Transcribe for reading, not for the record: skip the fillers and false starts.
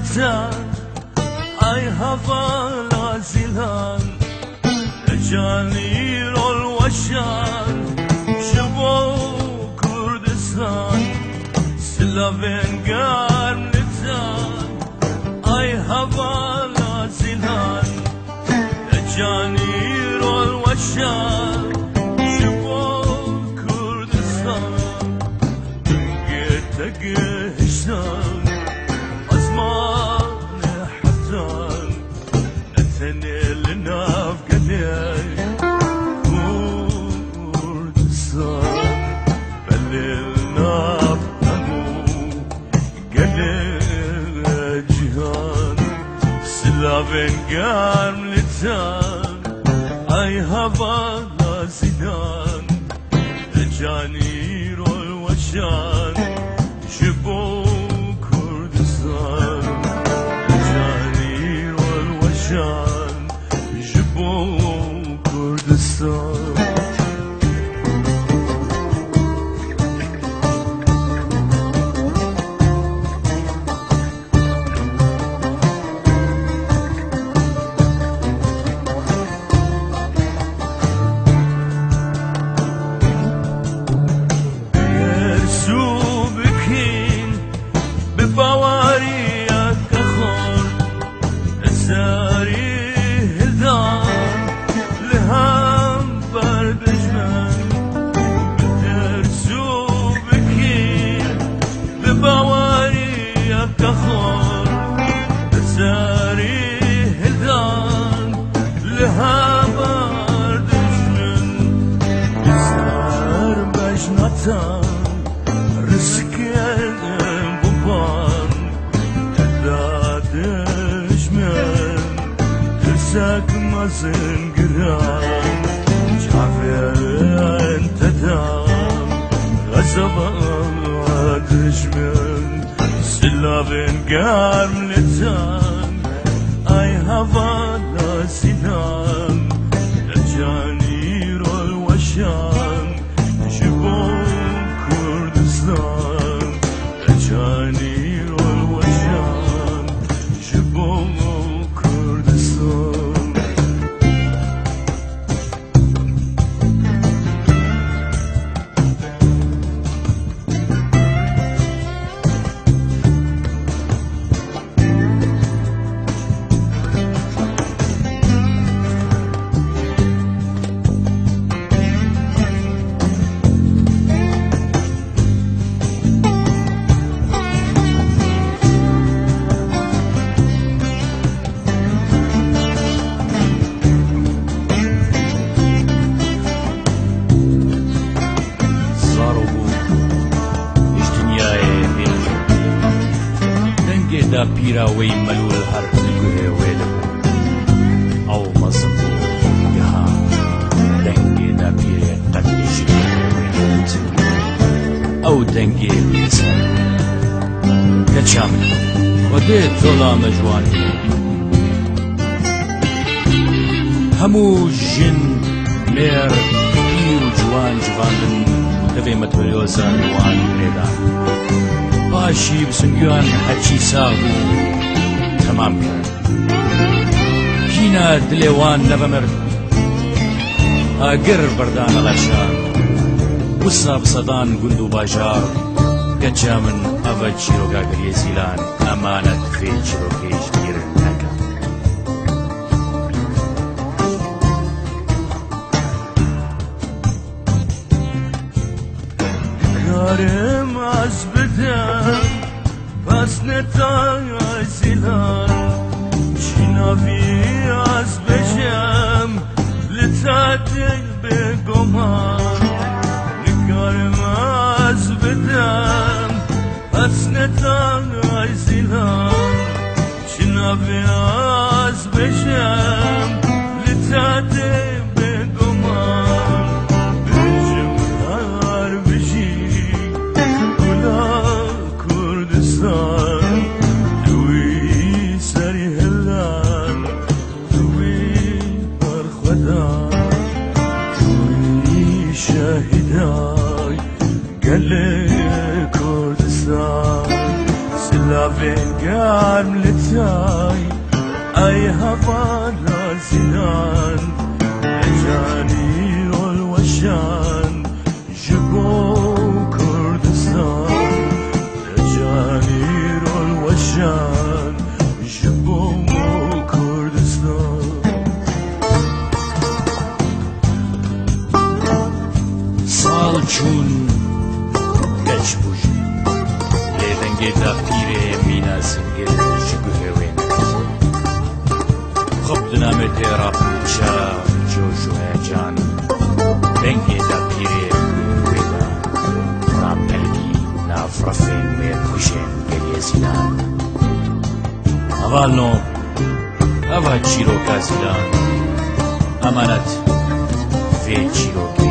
لتان ای هوا لازلان جانی رول وشان شبو کردستان سلاوین گرم لتان ای هوا لازلان جانی رول وشان شبو کردستان تگهشان أزمان حزان نتني لنا في قليل كردستان بللنا بهمو قليل جهان سلافين قام لتان أي هوا لازدان جاني رول وشان شبو كردستان جاني والوشان شبو كردستان بواريا كخور ساري هلدان لهم بردجمن بترسو بكين ببواريا كخور ساري هلدان لهم بردجمن بسار بجنتان رزقين ترساك مازن قران جعفر تدام غزبا دشمن سلابين قارم لتان اي هوا لاسنان جاني رول وشان شبو كردستان جاني رول وشان شبو كردستان دا پیرا وی ملول هر دگوه ویلو او مصبو یها دنگی دا پیره قدش ویلو او دنگی بیسن کچامن خودت ظلام جوانی همو جن میر پیر و جوان جواندن دوی متولیوزان وان ریدان باشی بسنگیان حچی ساغو تمام کرد کینا دلوان نبمرد آگر بردان غشان وصا بصدان گندو باجار گجا من اوه چیروگا گریه زیلان امانت خی چیروگیش گیرن نکا کارم از بدن پس نتای زیلان چیناوی از بجم لطاتی بگمان نکارم از بدن پس نتای زیلان چیناوی از بجم لطاتی شاهداي قال لي كردستان لافێن گەرم لە تای ئەی هەڤارە زیلان لە جانی ئۆلوەشان ji bo Kurdistan لە جانی ئۆلوەشان ji bo Kurdistan ساڵ چوون گەچ بوژن لێ دەنگێدا پیرێ مینا سنگێ ji guhêwê خب dinamê têra pûça coş û heyecan dengêda pîrê guhêwê da rapelgî nav rafên wê kuşên geriye Zîlan Avalno ava çîroka Zîlan emanet vê çîrokê